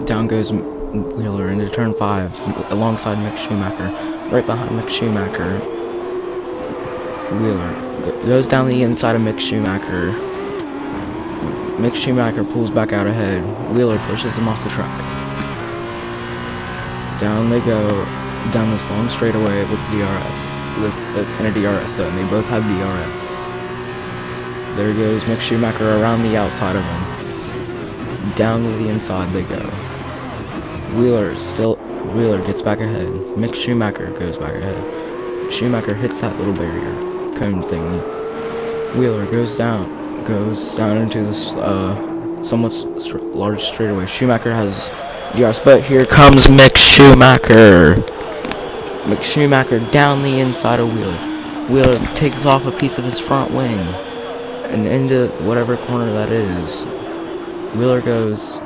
Down goes Wheeler into turn 5 alongside Mick Schumacher. Right behind Mick Schumacher, Wheeler goes down the inside of Mick Schumacher. Mick Schumacher pulls back out ahead. Wheeler pushes him off the track. Down they go, down this long straightaway with DRS. In a DRS zone. They both have DRS. There goes Mick Schumacher around the outside of him. Down to the inside they go. Wheeler gets back ahead. Mick Schumacher goes back ahead. Schumacher hits that little barrier cone thingy. Wheeler goes down into this somewhat large straightaway. Schumacher has DRS, but here comes Mick Schumacher. Mick Schumacher down the inside of Wheeler. Wheeler takes off a piece of his front wing and into whatever corner that is. Wheeler goes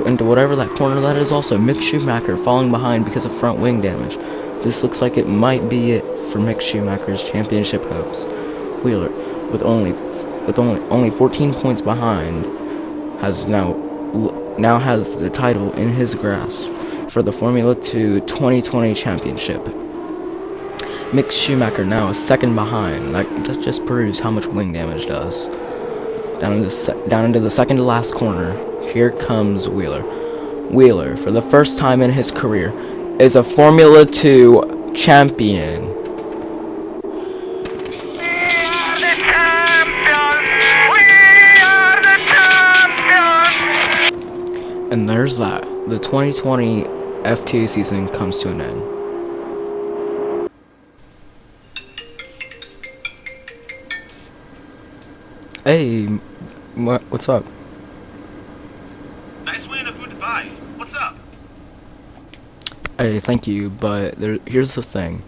into whatever that corner that is also. Mick Schumacher falling behind because of front wing damage. This looks like it might be it for Mick Schumacher's championship hopes. Wheeler, with only 14 points behind, has now has the title in his grasp for the Formula 2 2020 championship. Mick Schumacher now is second behind. That just proves how much wing damage does. Down into the second to last corner. Here comes Wheeler. Wheeler, for the first time in his career, is a Formula 2 champion. And there's that. The 2020 F2 season comes to an end. Hey, what's up? Nice win of food to buy. What's up? Hey, thank you, but here's the thing.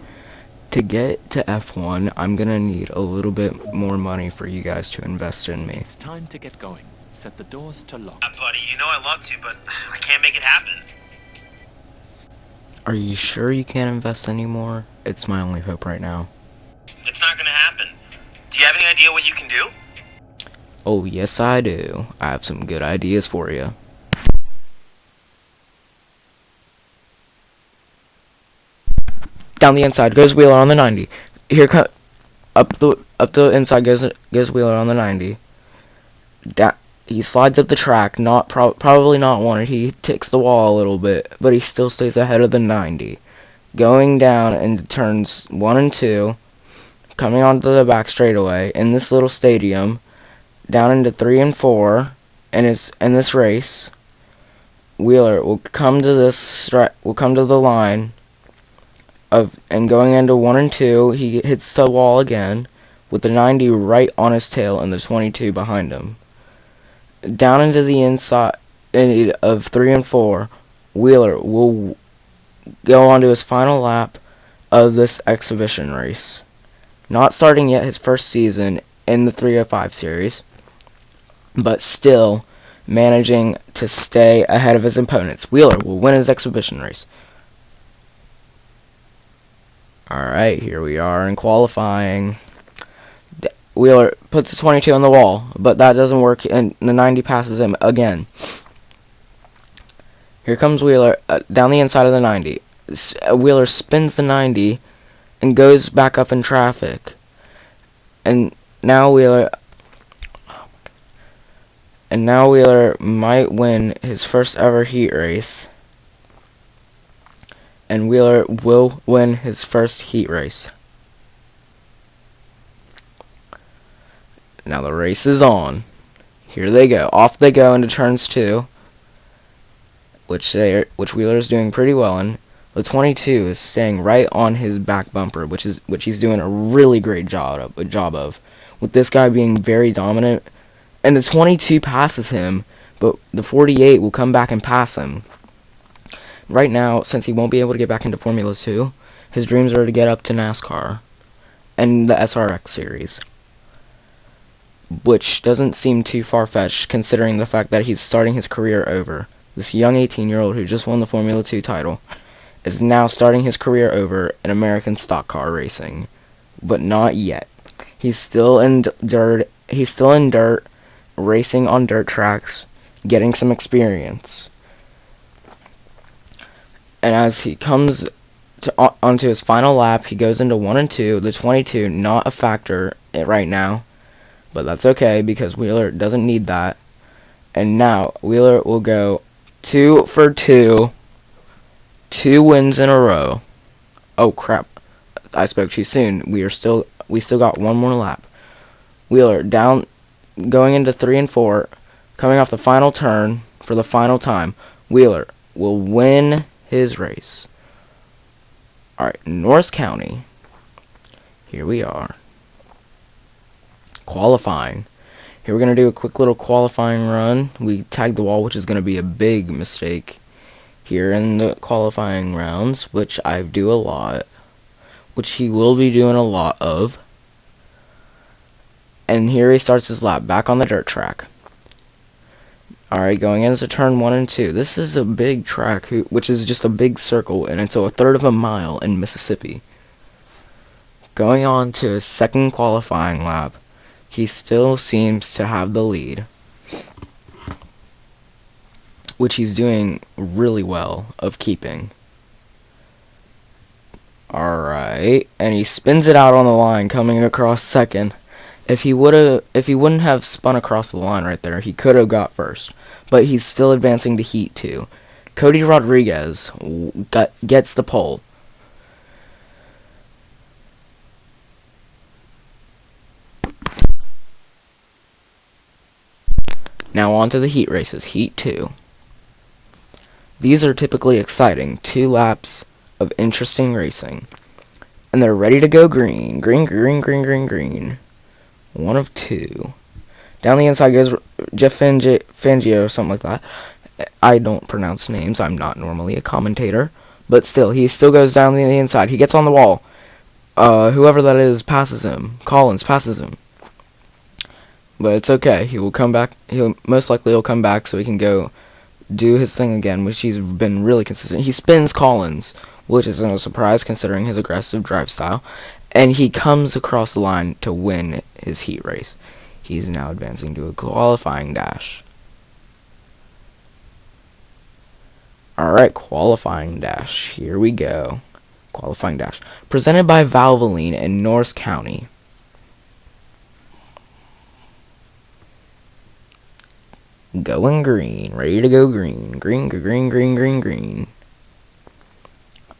To get to F1, I'm gonna need a little bit more money for you guys to invest in me. It's time to get going. Set the doors to lock. Buddy, you know I'd love to, but I can't make it happen. Are you sure you can't invest anymore? It's my only hope right now. It's not gonna happen. Do you have any idea what you can do? Oh, yes I do. I have some good ideas for you. Down the inside goes Wheeler on the 90. Here up the inside goes Wheeler on the 90. He slides up the track, probably not wanted. He ticks the wall a little bit, but he still stays ahead of the 90. Going down into turns 1 and 2, coming onto the back straightaway in this little stadium, down into 3 and 4, in this race, Wheeler will come to the line and going into 1 and 2, he hits the wall again with the 90 right on his tail and the 22 behind him. Down into the inside of 3 and 4, Wheeler will go on to his final lap of this exhibition race. Not starting yet his first season in the 305 series, but still managing to stay ahead of his opponents. Wheeler will win his exhibition race. Alright, here we are in qualifying. Wheeler puts the 22 on the wall, but that doesn't work, and the 90 passes him again. Here comes Wheeler down the inside of the 90. Wheeler spins the 90 and goes back up in traffic. And now Wheeler might win his first ever heat race. And Wheeler will win his first heat race. Now the race is on. Here they go. Off they go into turns 2, which Wheeler is doing pretty well in. The 22 is staying right on his back bumper, which he's doing a really great job of. With this guy being very dominant, and the 22 passes him, but the 48 will come back and pass him. Right now, since he won't be able to get back into Formula 2, his dreams are to get up to NASCAR and the SRX series, which doesn't seem too far-fetched considering the fact that he's starting his career over. This young 18-year-old who just won the Formula 2 title is now starting his career over in American stock car racing, but not yet. He's still in dirt, racing on dirt tracks, getting some experience. And as he comes onto his final lap, he goes into 1 and 2. The 22, not a factor right now, but that's okay because Wheeler doesn't need that. And now Wheeler will go 2 for 2, 2 wins in a row. Oh crap! I spoke too soon. We still got one more lap. Wheeler down, going into 3 and 4, coming off the final turn for the final time. Wheeler will win his race. Alright, Norris County. Here we are. Qualifying. Here we're going to do a quick little qualifying run. We tagged the wall, which is going to be a big mistake here in the qualifying rounds, which I do a lot. Which he will be doing a lot of. And here he starts his lap back on the dirt track. Alright, going into turn 1 and 2. This is a big track, which is just a big circle, and it's a third of a mile in Mississippi. Going on to his second qualifying lap, he still seems to have the lead, which he's doing really well of keeping. Alright, and he spins it out on the line, coming across second. If he wouldn't have spun across the line right there, he could have got first. But he's still advancing to Heat 2. Cody Rodriguez gets the pole. Now on to the Heat races, Heat 2. These are typically exciting, 2 laps of interesting racing. And they're ready to go green. Green, green, green, green, green. 1 of 2. Down the inside goes Jeff Fangio or something like that. I don't pronounce names. I'm not normally a commentator. But still, he still goes down the inside. He gets on the wall. Whoever that is passes him. Collins passes him. But it's okay. He will come back. Most likely he'll come back so he can go do his thing again, which he's been really consistent. He spins Collins, which isn't a surprise considering his aggressive drive style. And he comes across the line to win his Heat race. He's now advancing to a qualifying dash. Alright, qualifying dash. Here we go. Qualifying dash. Presented by Valvoline in Norris County. Going green. Ready to go green. Green, green, green, green, green.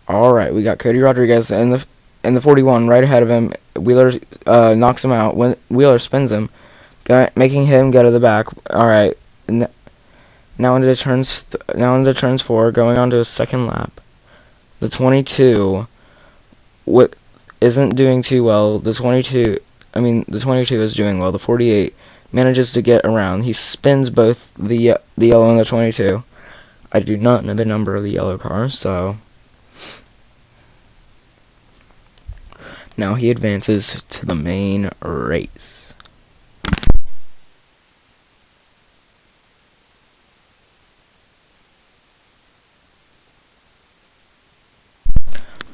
Alright, we got Cody Rodriguez in the 41 right ahead of him. Wheeler knocks him out. Wheeler spins him, making him go to the back. Alright, now into turns 4, going on to his second lap. The 22 isn't doing too well. The 22 is doing well. The 48 manages to get around. He spins both the yellow and the 22. I do not know the number of the yellow car, so now he advances to the main race.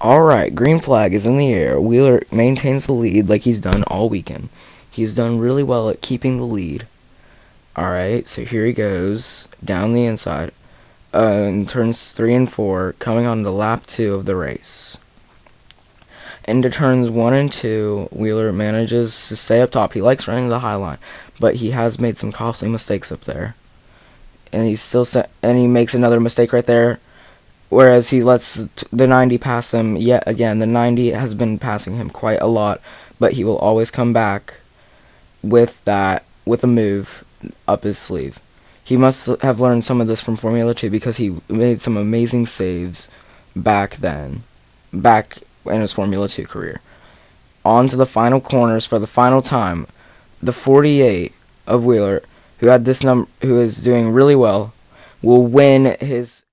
Alright, green flag is in the air. Wheeler maintains the lead like he's done all weekend. He's done really well at keeping the lead. Alright, so here he goes, down the inside, in turns 3 and 4, coming on to lap 2 of the race. Into turns 1 and 2, Wheeler manages to stay up top. He likes running the high line, but he has made some costly mistakes up there. And he makes another mistake right there. Whereas he lets the 90 pass him yet again. The 90 has been passing him quite a lot, but he will always come back with a move up his sleeve. He must have learned some of this from Formula 2 because he made some amazing saves back in his Formula 2 career. On to the final corners for the final time. The 48 of Wheeler, who is doing really well, will win his